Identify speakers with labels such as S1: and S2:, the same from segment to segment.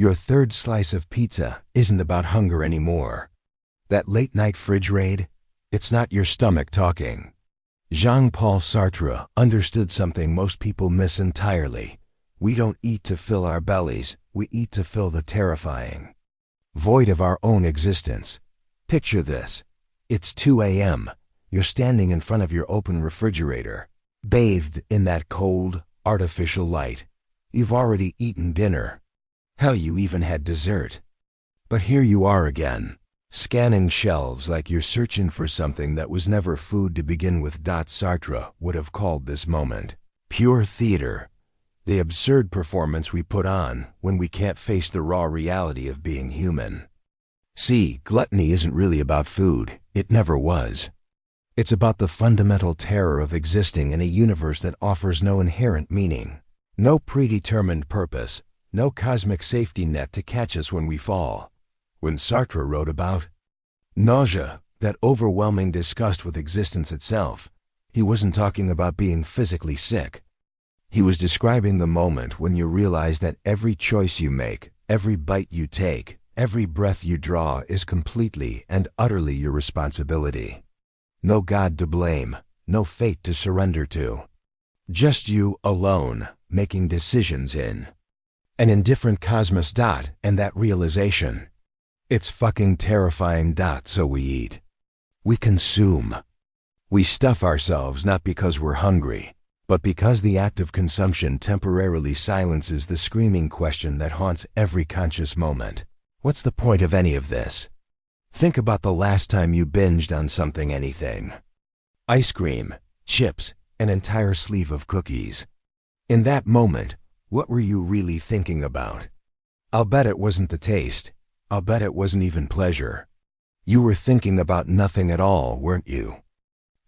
S1: Your third slice of pizza isn't about hunger anymore. That late-night fridge raid, it's not your stomach talking. Jean-Paul Sartre understood something most people miss entirely. We don't eat to fill our bellies, we eat to fill the terrifying void of our own existence. Picture this. It's 2 a.m. You're standing in front of your open refrigerator, bathed in that cold, artificial light. You've already eaten dinner. Hell, you even had dessert. But here you are again, scanning shelves like you're searching for something that was never food to begin with. Sartre would have called this moment pure theater, the absurd performance we put on when we can't face the raw reality of being human. See, gluttony isn't really about food. It never was. It's about the fundamental terror of existing in a universe that offers no inherent meaning, no predetermined purpose, no cosmic safety net to catch us when we fall. When Sartre wrote about nausea, that overwhelming disgust with existence itself, he wasn't talking about being physically sick. He was describing the moment when you realize that every choice you make, every bite you take, every breath you draw is completely and utterly your responsibility. No God to blame, no fate to surrender to. Just you alone, making decisions in an indifferent cosmos. And that realization, it's fucking terrifying. So we eat. We consume. We stuff ourselves not because we're hungry, but because the act of consumption temporarily silences the screaming question that haunts every conscious moment. What's the point of any of this? Think about the last time you binged on something, anything. Ice cream, chips, an entire sleeve of cookies. In that moment, what were you really thinking about? I'll bet it wasn't the taste. I'll bet it wasn't even pleasure. You were thinking about nothing at all, weren't you?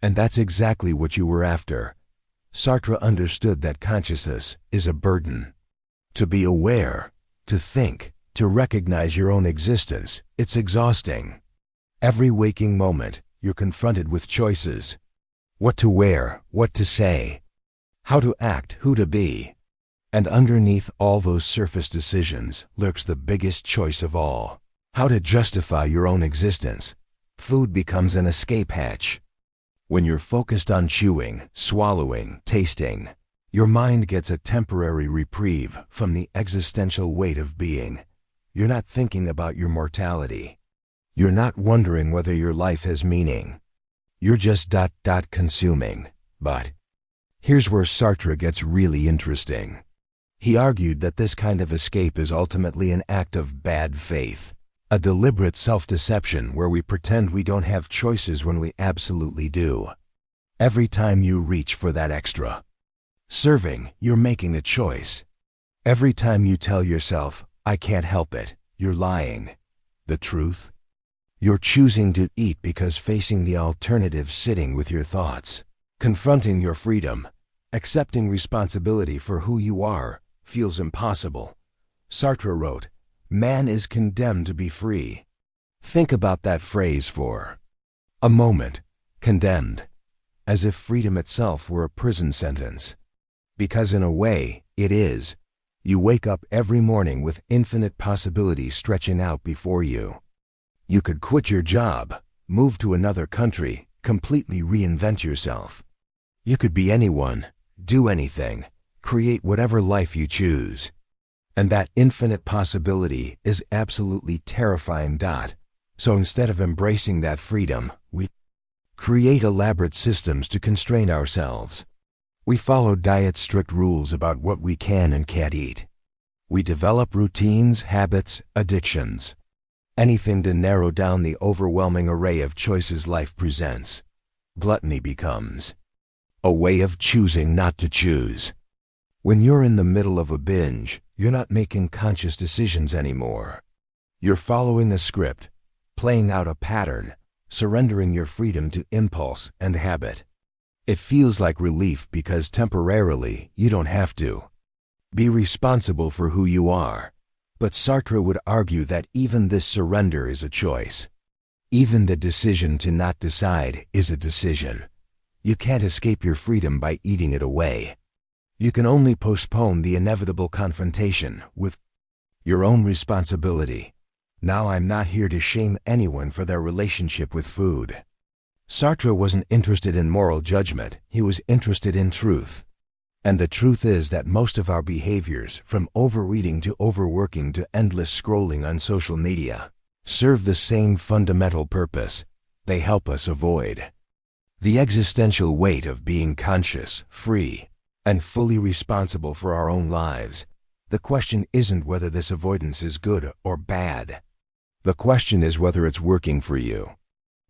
S1: And that's exactly what you were after. Sartre understood that consciousness is a burden. To be aware, to think, to recognize your own existence, it's exhausting. Every waking moment, you're confronted with choices. What to wear, what to say, how to act, who to be. And underneath all those surface decisions lurks the biggest choice of all: how to justify your own existence. Food becomes an escape hatch. When you're focused on chewing, swallowing, tasting, your mind gets a temporary reprieve from the existential weight of being. You're not thinking about your mortality. You're not wondering whether your life has meaning. You're just consuming. But here's where Sartre gets really interesting. He argued that this kind of escape is ultimately an act of bad faith, a deliberate self-deception where we pretend we don't have choices when we absolutely do. Every time you reach for that extra serving, you're making a choice. Every time you tell yourself, I can't help it, you're lying. The truth? You're choosing to eat because facing the alternative, sitting with your thoughts, confronting your freedom, accepting responsibility for who you are, feels impossible. Sartre wrote, "Man is condemned to be free." Think about that phrase for a moment. Condemned. As if freedom itself were a prison sentence. Because in a way, it is. You wake up every morning with infinite possibilities stretching out before you. You could quit your job, move to another country, completely reinvent yourself. You could be anyone, do anything, create whatever life you choose. And that infinite possibility is absolutely terrifying. So instead of embracing that freedom, we create elaborate systems to constrain ourselves. We follow diet's strict rules about what we can and can't eat. We develop routines, habits, addictions. Anything to narrow down the overwhelming array of choices life presents. Gluttony becomes a way of choosing not to choose. When you're in the middle of a binge, you're not making conscious decisions anymore. You're following a script, playing out a pattern, surrendering your freedom to impulse and habit. It feels like relief because temporarily you don't have to be responsible for who you are. But Sartre would argue that even this surrender is a choice. Even the decision to not decide is a decision. You can't escape your freedom by eating it away. You can only postpone the inevitable confrontation with Your own responsibility. Now, I'm not here to shame anyone for their relationship with food. Sartre wasn't interested in moral judgment, he was interested in truth. And the truth is that most of our behaviors, from overeating to overworking to endless scrolling on social media, serve the same fundamental purpose. They help us avoid the existential weight of being conscious, free, and fully responsible for our own lives. The question isn't whether this avoidance is good or bad. The question is whether it's working for you.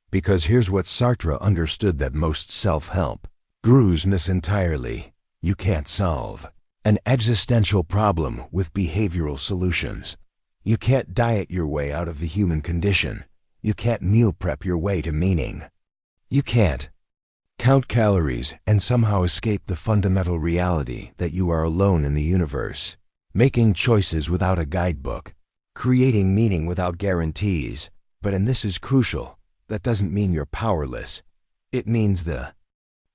S1: Because here's what Sartre understood that most self-help gurus miss entirely. You can't solve an existential problem with behavioral solutions. You can't diet your way out of the human condition. You can't meal prep your way to meaning. You can't count calories and somehow escape the fundamental reality that you are alone in the universe, making choices without a guidebook, creating meaning without guarantees. But, and this is crucial, that doesn't mean you're powerless. It means the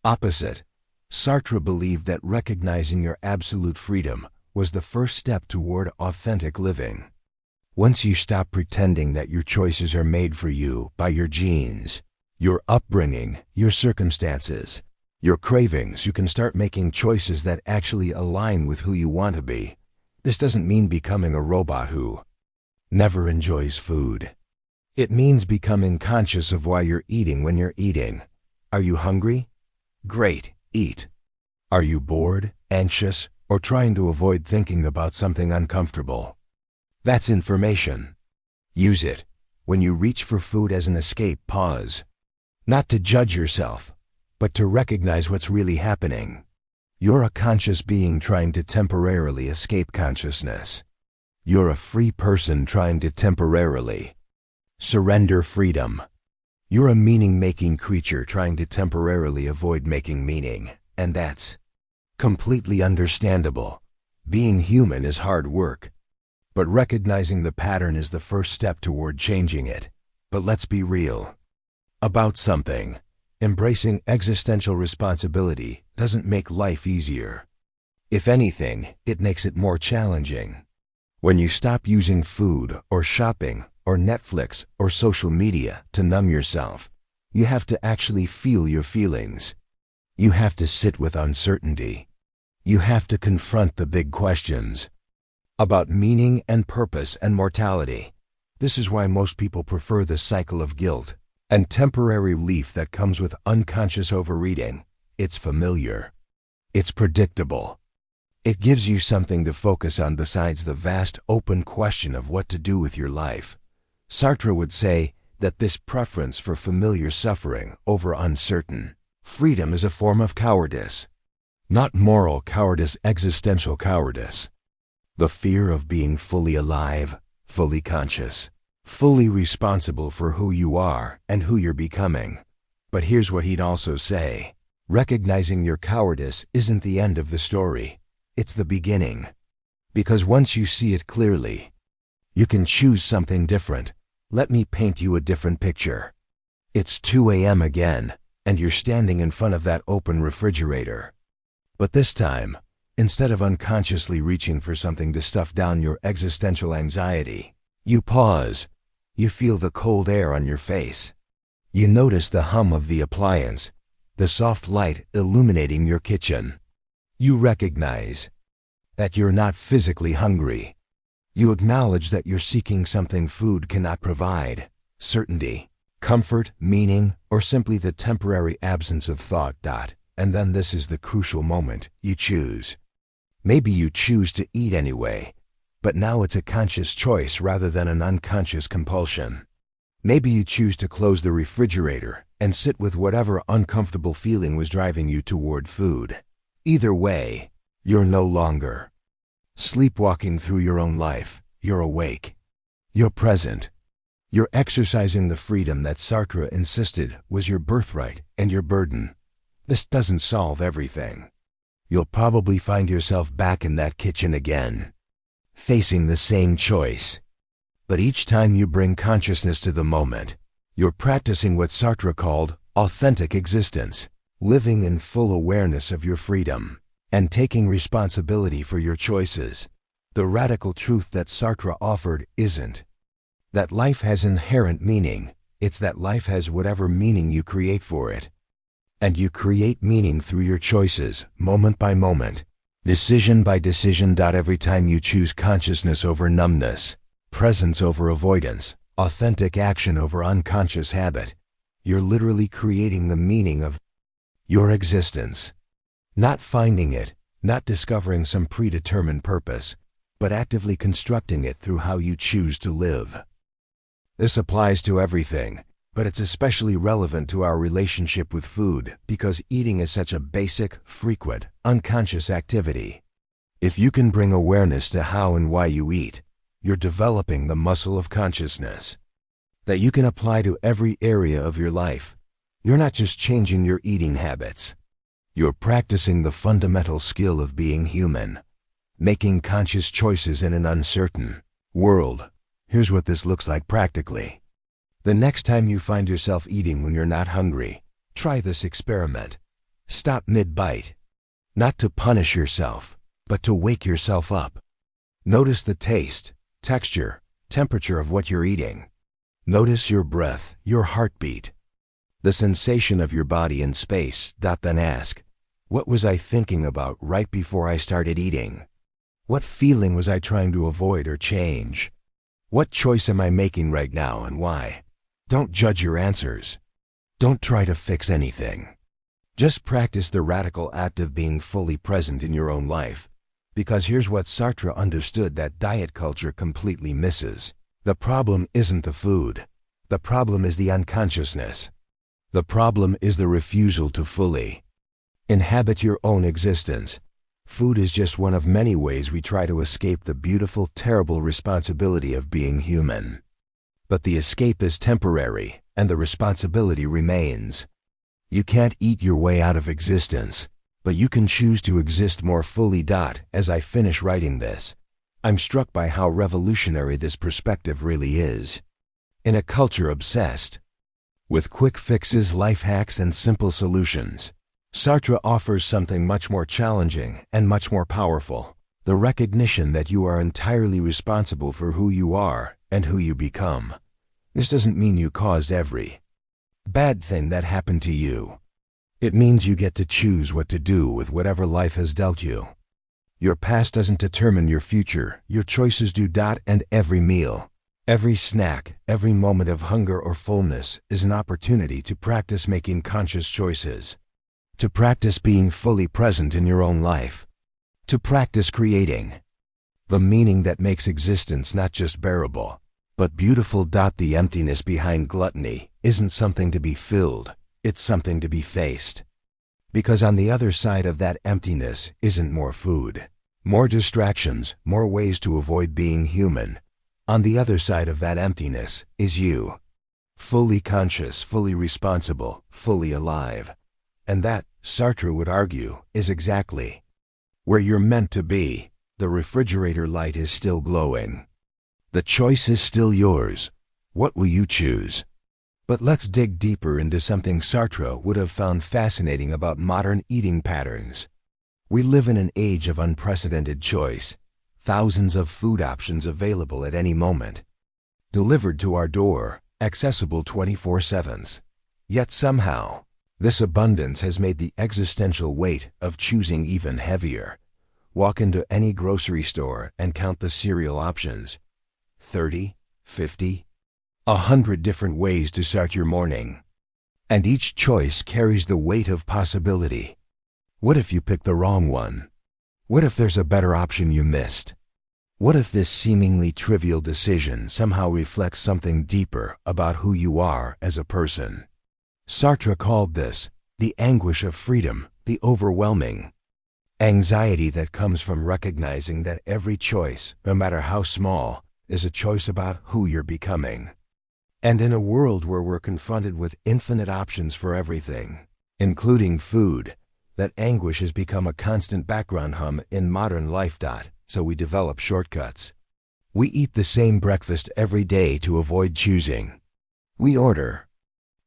S1: opposite. Sartre believed that recognizing your absolute freedom was the first step toward authentic living. Once you stop pretending that your choices are made for you by your genes, your upbringing, your circumstances, your cravings, you can start making choices that actually align with who you want to be. This doesn't mean becoming a robot who never enjoys food. It means becoming conscious of why you're eating when you're eating. Are you hungry? Great, eat. Are you bored, anxious, or trying to avoid thinking about something uncomfortable? That's information. Use it. When you reach for food as an escape, pause. Not to judge yourself, but to recognize what's really happening. You're a conscious being trying to temporarily escape consciousness. You're a free person trying to temporarily surrender freedom. You're a meaning-making creature trying to temporarily avoid making meaning, and that's completely understandable. Being human is hard work, but recognizing the pattern is the first step toward changing it. But let's be real about something. Embracing existential responsibility doesn't make life easier. If anything, it makes it more challenging. When you stop using food or shopping or Netflix or social media to numb yourself, you have to actually feel your feelings. You have to sit with uncertainty. You have to confront the big questions about meaning and purpose and mortality. This is why most people prefer the cycle of guilt and temporary relief that comes with unconscious overeating. It's familiar. It's predictable. It gives you something to focus on besides the vast open question of what to do with your life. Sartre would say that this preference for familiar suffering over uncertain freedom is a form of cowardice. Not moral cowardice, existential cowardice. The fear of being fully alive, fully conscious, fully responsible for who you are and who you're becoming. But here's what he'd also say. Recognizing your cowardice isn't the end of the story. It's the beginning. Because once you see it clearly, you can choose something different. Let me paint you a different picture. It's 2 a.m. again, and you're standing in front of that open refrigerator. But this time, instead of unconsciously reaching for something to stuff down your existential anxiety, you pause. You feel the cold air on your face. You notice the hum of the appliance, the soft light illuminating your kitchen. You recognize that you're not physically hungry. You acknowledge that you're seeking something food cannot provide: certainty, comfort, meaning, or simply the temporary absence of thought. And then this is the crucial moment. You choose. Maybe you choose to eat anyway, but now it's a conscious choice rather than an unconscious compulsion. Maybe you choose to close the refrigerator and sit with whatever uncomfortable feeling was driving you toward food. Either way, you're no longer sleepwalking through your own life. You're awake. You're present. You're exercising the freedom that Sartre insisted was your birthright and your burden. This doesn't solve everything. You'll probably find yourself back in that kitchen again, facing the same choice. But each time you bring consciousness to the moment, you're practicing what Sartre called authentic existence, living in full awareness of your freedom and taking responsibility for your choices. The radical truth that Sartre offered isn't that life has inherent meaning, it's that life has whatever meaning you create for it. And you create meaning through your choices, moment by moment, decision by decision. Every time you choose consciousness over numbness, presence over avoidance, authentic action over unconscious habit, you're literally creating the meaning of your existence. Not finding it, not discovering some predetermined purpose, but actively constructing it through how you choose to live. This applies to everything, but it's especially relevant to our relationship with food because eating is such a basic, frequent, unconscious activity. If you can bring awareness to how and why you eat, you're developing the muscle of consciousness that you can apply to every area of your life. You're not just changing your eating habits. You're practicing the fundamental skill of being human, making conscious choices in an uncertain world. Here's what this looks like practically. The next time you find yourself eating when you're not hungry, try this experiment. Stop mid-bite. Not to punish yourself, but to wake yourself up. Notice the taste, texture, temperature of what you're eating. Notice your breath, your heartbeat, the sensation of your body in space. Then ask, what was I thinking about right before I started eating? What feeling was I trying to avoid or change? What choice am I making right now and why? Don't judge your answers. Don't try to fix anything. Just practice the radical act of being fully present in your own life. Because here's what Sartre understood that diet culture completely misses. The problem isn't the food. The problem is the unconsciousness. The problem is the refusal to fully inhabit your own existence. Food is just one of many ways we try to escape the beautiful, terrible responsibility of being human. But the escape is temporary, and the responsibility remains. You can't eat your way out of existence, but you can choose to exist more fully. As I finish writing this, I'm struck by how revolutionary this perspective really is. In a culture obsessed with quick fixes, life hacks, and simple solutions, Sartre offers something much more challenging and much more powerful: the recognition that you are entirely responsible for who you are and who you become. This doesn't mean you caused every bad thing that happened to you. It means you get to choose what to do with whatever life has dealt you. Your past doesn't determine your future, your choices do. And every meal, every snack, every moment of hunger or fullness is an opportunity to practice making conscious choices. To practice being fully present in your own life. To practice creating the meaning that makes existence not just bearable, but beautiful. The emptiness behind gluttony isn't something to be filled, it's something to be faced. Because on the other side of that emptiness isn't more food, more distractions, more ways to avoid being human. On the other side of that emptiness is you. Fully conscious, fully responsible, fully alive. And that, Sartre would argue, is exactly where you're meant to be. The refrigerator light is still glowing. The choice is still yours. What will you choose? But let's dig deeper into something Sartre would have found fascinating about modern eating patterns. We live in an age of unprecedented choice. Thousands of food options available at any moment. Delivered to our door, accessible 24/7. Yet somehow, this abundance has made the existential weight of choosing even heavier. Walk into any grocery store and count the cereal options. 30, 50, 100 different ways to start your morning. And each choice carries the weight of possibility. What if you pick the wrong one? What if there's a better option you missed? What if this seemingly trivial decision somehow reflects something deeper about who you are as a person? Sartre called this the anguish of freedom, the overwhelming anxiety that comes from recognizing that every choice, no matter how small, is a choice about who you're becoming. And in a world where we're confronted with infinite options for everything, including food, that anguish has become a constant background hum in modern life. So we develop shortcuts. We eat the same breakfast every day to avoid choosing. We order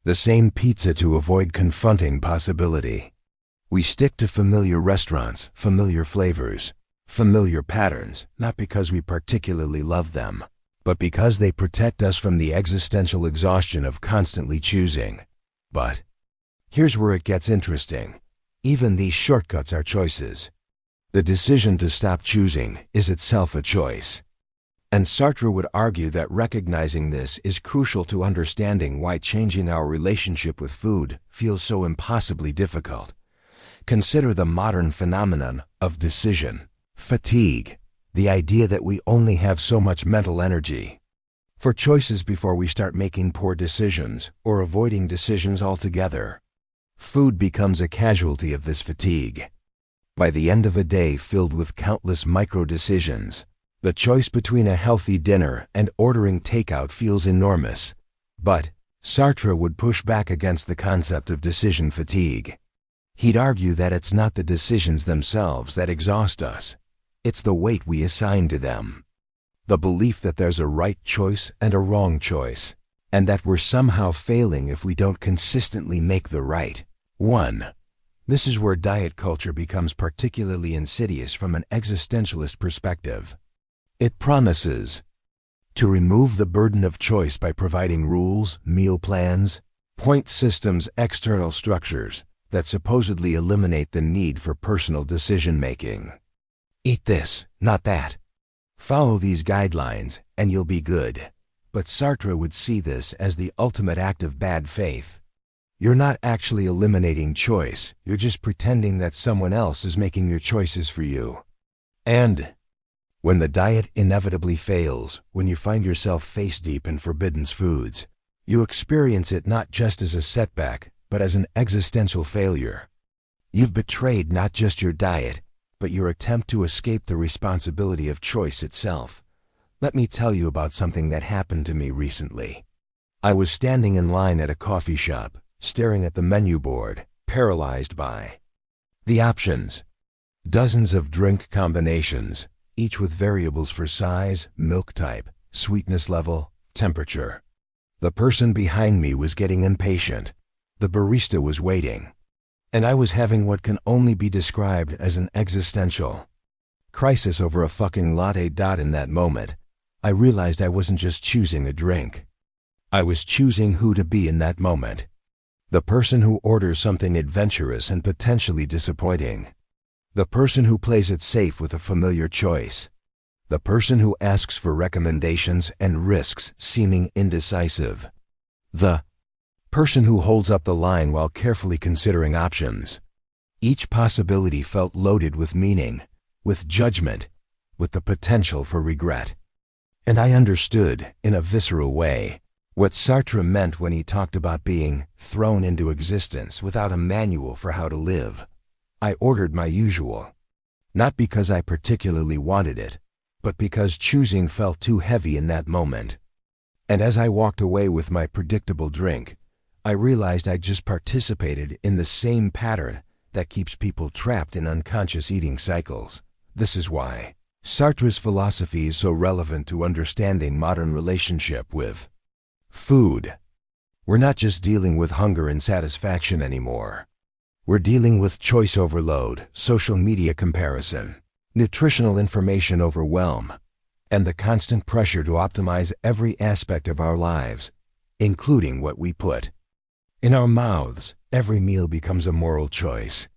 S1: the same pizza to avoid confronting possibility. We stick to familiar restaurants, familiar flavors, Familiar patterns, not because we particularly love them, but because they protect us from the existential exhaustion of constantly choosing. But here's where it gets interesting. Even these shortcuts are choices. The decision to stop choosing is itself a choice. And Sartre would argue that recognizing this is crucial to understanding why changing our relationship with food feels so impossibly difficult. Consider the modern phenomenon of decision fatigue, the idea that we only have so much mental energy for choices before we start making poor decisions or avoiding decisions altogether. Food becomes a casualty of this fatigue. By the end of a day filled with countless micro-decisions, the choice between a healthy dinner and ordering takeout feels enormous. But Sartre would push back against the concept of decision fatigue. He'd argue that it's not the decisions themselves that exhaust us. It's the weight we assign to them. The belief that there's a right choice and a wrong choice, and that we're somehow failing if we don't consistently make the right one. This is where diet culture becomes particularly insidious from an existentialist perspective. It promises to remove the burden of choice by providing rules, meal plans, point systems, external structures that supposedly eliminate the need for personal decision-making. Eat this, not that. Follow these guidelines, and you'll be good. But Sartre would see this as the ultimate act of bad faith. You're not actually eliminating choice, you're just pretending that someone else is making your choices for you. And when the diet inevitably fails, when you find yourself face-deep in forbidden foods, you experience it not just as a setback, but as an existential failure. You've betrayed not just your diet, but your attempt to escape the responsibility of choice itself. Let me tell you about something that happened to me recently. I was standing in line at a coffee shop, staring at the menu board, paralyzed by the options. Dozens of drink combinations, each with variables for size, milk type, sweetness level, temperature. The person behind me was getting impatient. The barista was waiting. And I was having what can only be described as an existential crisis over a fucking latte. In that moment, I realized I wasn't just choosing a drink. I was choosing who to be in that moment. The person who orders something adventurous and potentially disappointing. The person who plays it safe with a familiar choice. The person who asks for recommendations and risks seeming indecisive. The person who holds up the line while carefully considering options. Each possibility felt loaded with meaning, with judgment, with the potential for regret. And I understood, in a visceral way, what Sartre meant when he talked about being thrown into existence without a manual for how to live. I ordered my usual. Not because I particularly wanted it, but because choosing felt too heavy in that moment. And as I walked away with my predictable drink, I realized I just participated in the same pattern that keeps people trapped in unconscious eating cycles. This is why Sartre's philosophy is so relevant to understanding modern relationship with food. We're not just dealing with hunger and satisfaction anymore. We're dealing with choice overload, social media comparison, nutritional information overwhelm, and the constant pressure to optimize every aspect of our lives, including what we put in our mouths. Every meal becomes a moral choice.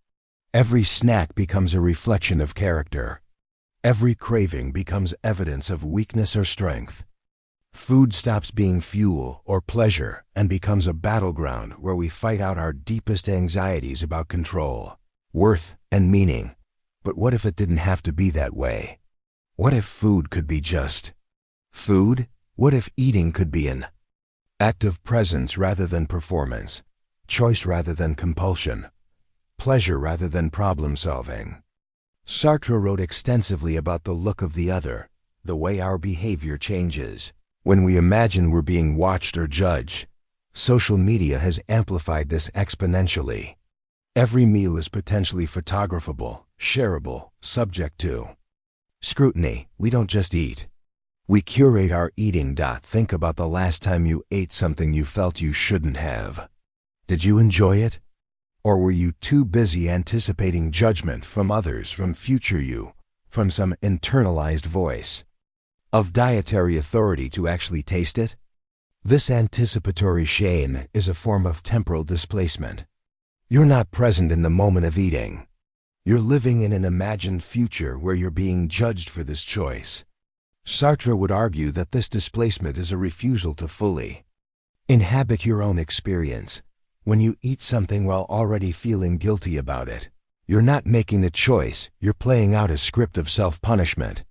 S1: Every snack becomes a reflection of character. Every craving becomes evidence of weakness or strength. Food stops being fuel or pleasure and becomes a battleground where we fight out our deepest anxieties about control, worth, and meaning. But what if it didn't have to be that way? What if food could be just food? What if eating could be an act of presence rather than performance, choice rather than compulsion, pleasure rather than problem solving? Sartre wrote extensively about the look of the other, the way our behavior changes when we imagine we're being watched or judged. Social media has amplified this exponentially. Every meal is potentially photographable, shareable, subject to scrutiny. We don't just eat. We curate our eating. Think about the last time you ate something you felt you shouldn't have. Did you enjoy it? Or were you too busy anticipating judgment from others, from future you, from some internalized voice of dietary authority to actually taste it? This anticipatory shame is a form of temporal displacement. You're not present in the moment of eating. You're living in an imagined future where you're being judged for this choice. Sartre would argue that this displacement is a refusal to fully inhabit your own experience. When you eat something while already feeling guilty about it, you're not making a choice, you're playing out a script of self-punishment.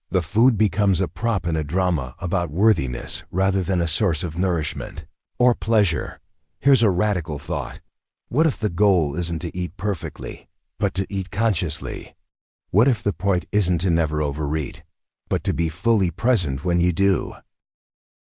S1: The food becomes a prop in a drama about worthiness rather than a source of nourishment or pleasure. Here's a radical thought. What if the goal isn't to eat perfectly, but to eat consciously? What if the point isn't to never overeat, but to be fully present when you do?